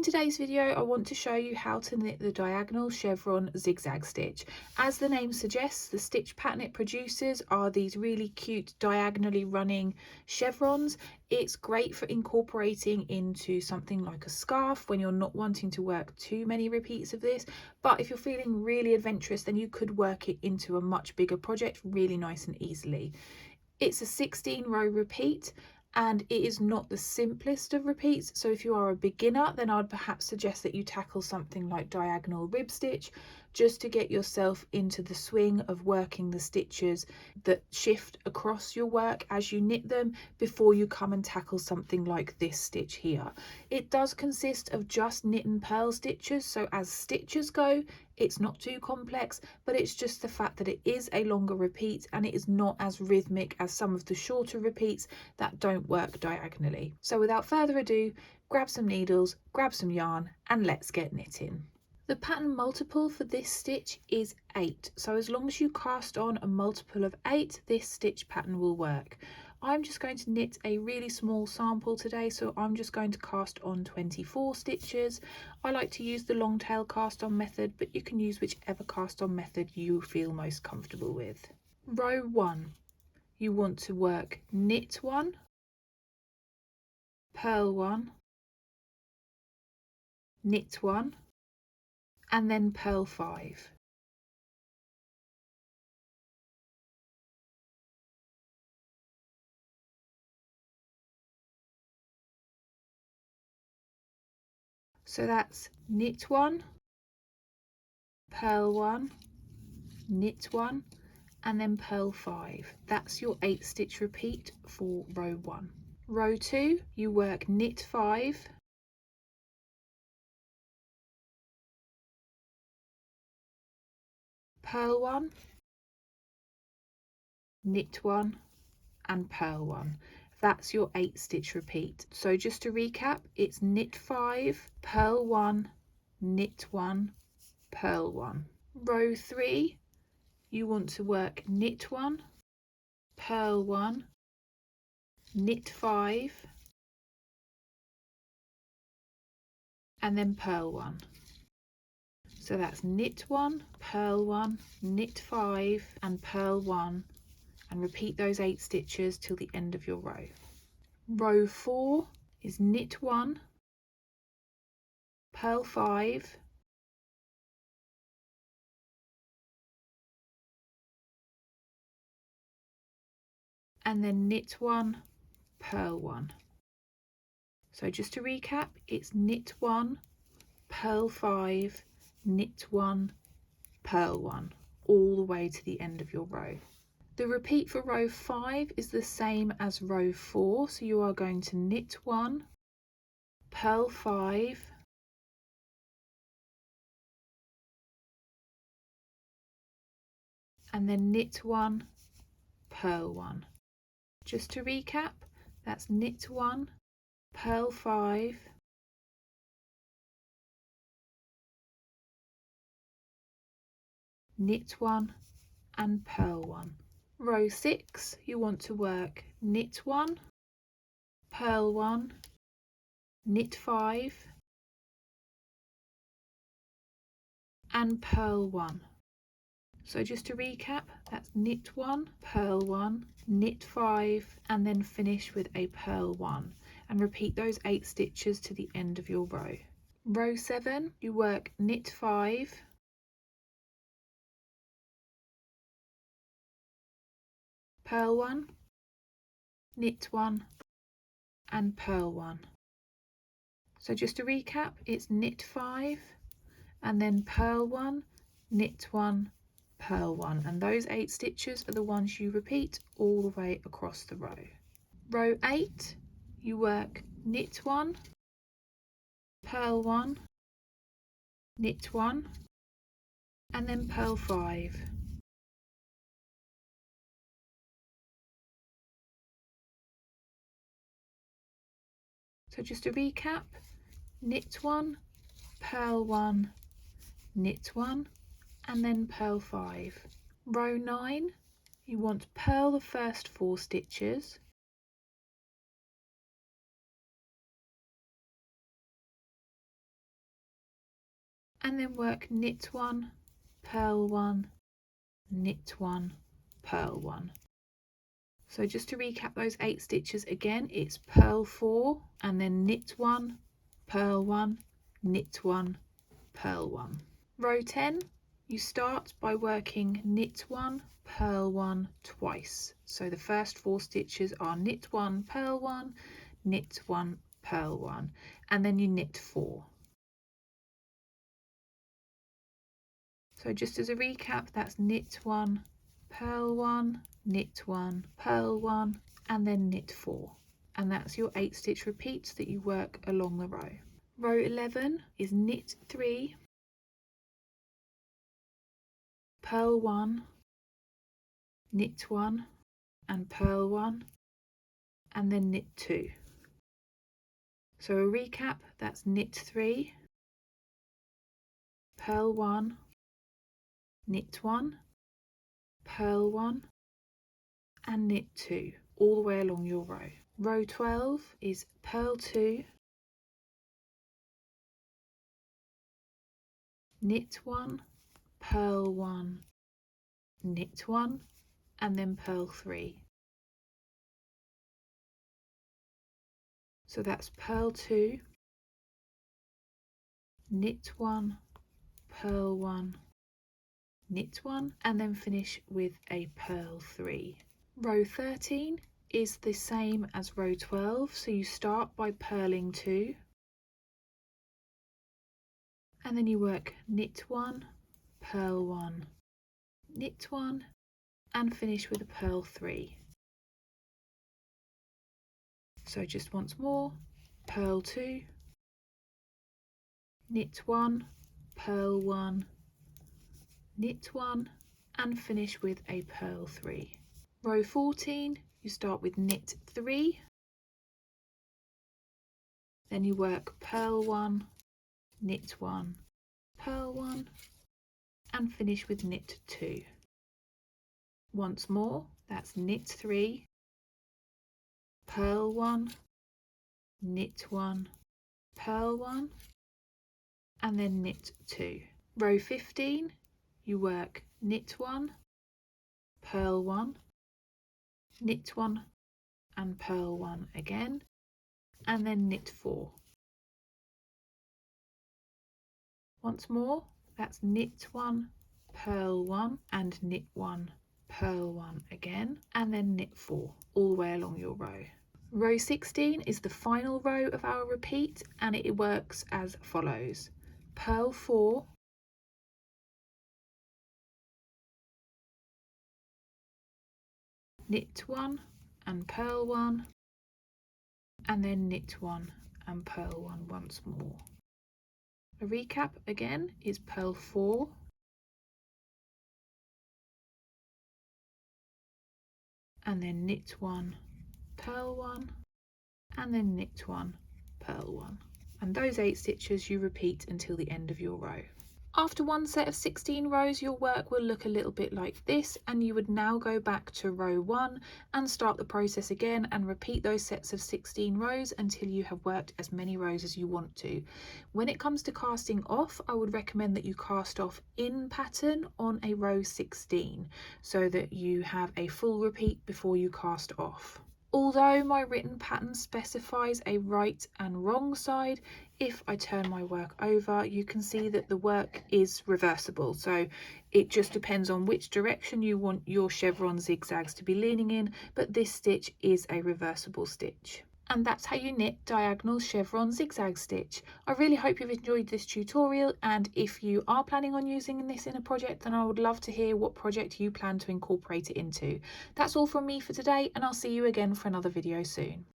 today's video, I want to show you how to knit the diagonal chevron zigzag stitch. As the name suggests, the stitch pattern it produces are these really cute diagonally running chevrons. It's great for incorporating into something like a scarf when you're not wanting to work too many repeats of this, but if you're feeling really adventurous, then you could work it into a much bigger project really nice and easily. It's a 16 row repeat, and it is not the simplest of repeats, so if you are a beginner, then I'd perhaps suggest that you tackle something like diagonal rib stitch, just to get yourself into the swing of working the stitches that shift across your work as you knit them before you come and tackle something like this stitch here. It does consist of just knit and purl stitches, so as stitches go, it's not too complex, but it's just the fact that it is a longer repeat and it is not as rhythmic as some of the shorter repeats that don't work diagonally. So without further ado, grab some needles, grab some yarn, and let's get knitting. The pattern multiple for this stitch is 8, so as long as you cast on a multiple of 8, this stitch pattern will work. I'm just going to knit a really small sample today, so I'm just going to cast on 24 stitches. I like to use the long tail cast on method, but you can use whichever cast on method you feel most comfortable with. Row 1, you want to work knit 1, purl 1, knit 1, and then purl 5. So that's knit 1, purl 1, knit 1, and then purl 5. That's your 8 stitch repeat for row 1. Row 2, you work knit 5, purl 1, knit 1, and purl 1. That's your 8 stitch repeat. So just to recap, it's knit 5, purl 1, knit 1, purl 1. Row 3, you want to work knit 1, purl 1, knit 5, and then purl 1. So that's knit 1, purl 1, knit 5, and purl 1, and repeat those 8 stitches till the end of your row. Row 4 is knit 1, purl 5, and then knit 1, purl 1. So just to recap, it's knit 1, purl 5, knit 1, purl 1, all the way to the end of your row. The repeat for row 5 is the same as row 4, so you are going to knit 1, purl 5, and then knit 1, purl 1. Just to recap, that's knit 1, purl 5, knit 1, and purl 1. Row 6, you want to work knit 1, purl 1, knit 5, and purl 1. So just to recap, that's knit 1, purl 1, knit 5, and then finish with a purl 1, and repeat those 8 stitches to the end of your row. Row 7, you work knit 5, purl 1, knit 1, and purl 1. So just to recap, it's knit 5, and then purl 1, knit 1, purl 1, and those 8 stitches are the ones you repeat all the way across the row. Row 8, you work knit 1, purl 1, knit 1, and then purl 5. So just to recap, knit 1, purl 1, knit 1, and then purl 5. Row 9, you want to purl the first 4 stitches, and then work knit 1, purl 1, knit 1, purl 1. So just to recap those 8 stitches again, it's purl 4 and then knit 1, purl 1, knit 1, purl 1. Row 10, you start by working knit 1, purl 1 twice. So the first 4 stitches are knit 1, purl 1, knit 1, purl 1, and then you knit 4. So just as a recap, that's knit 1, purl 1, knit 1, purl 1, and then knit 4. And that's your 8 stitch repeats that you work along the row. Row 11 is knit 3, purl 1, knit 1 and purl 1, and then knit 2. So a recap, that's knit 3, purl 1, knit 1, purl 1, and knit 2 all the way along your row. Row 12 is purl 2, knit 1, purl 1, knit 1, and then purl 3. So that's purl 2, knit 1, purl 1, knit 1, and then finish with a purl 3. Row 13 is the same as row 12, so you start by purling 2, and then you work knit 1, purl 1, knit 1, and finish with a purl 3. So just once more, purl 2, knit 1, purl 1, knit 1, and finish with a purl 3. Row 14, you start with knit 3, then you work purl 1, knit 1, purl 1, and finish with knit 2. Once more, that's knit 3, purl 1, knit 1, purl 1, and then knit 2. Row 15, you work knit 1, purl 1, knit 1, and purl 1 again, and then knit 4. Once more, that's knit 1, purl 1, and knit 1, purl 1 again, and then knit 4 all the way along your row. Row 16 is the final row of our repeat, and it works as follows: purl 4, knit 1 and purl 1, and then knit 1 and purl 1 once more. A recap again is purl 4, and then knit 1, purl 1, and then knit 1, purl 1. And those 8 stitches you repeat until the end of your row. After one set of 16 rows, your work will look a little bit like this, and you would now go back to row 1 and start the process again and repeat those sets of 16 rows until you have worked as many rows as you want to. When it comes to casting off, I would recommend that you cast off in pattern on a row 16 so that you have a full repeat before you cast off. Although my written pattern specifies a right and wrong side, if I turn my work over, you can see that the work is reversible. So it just depends on which direction you want your chevron zigzags to be leaning in, but this stitch is a reversible stitch. And that's how you knit diagonal chevron zigzag stitch. I really hope you've enjoyed this tutorial, and if you are planning on using this in a project, then I would love to hear what project you plan to incorporate it into. That's all from me for today, and I'll see you again for another video soon.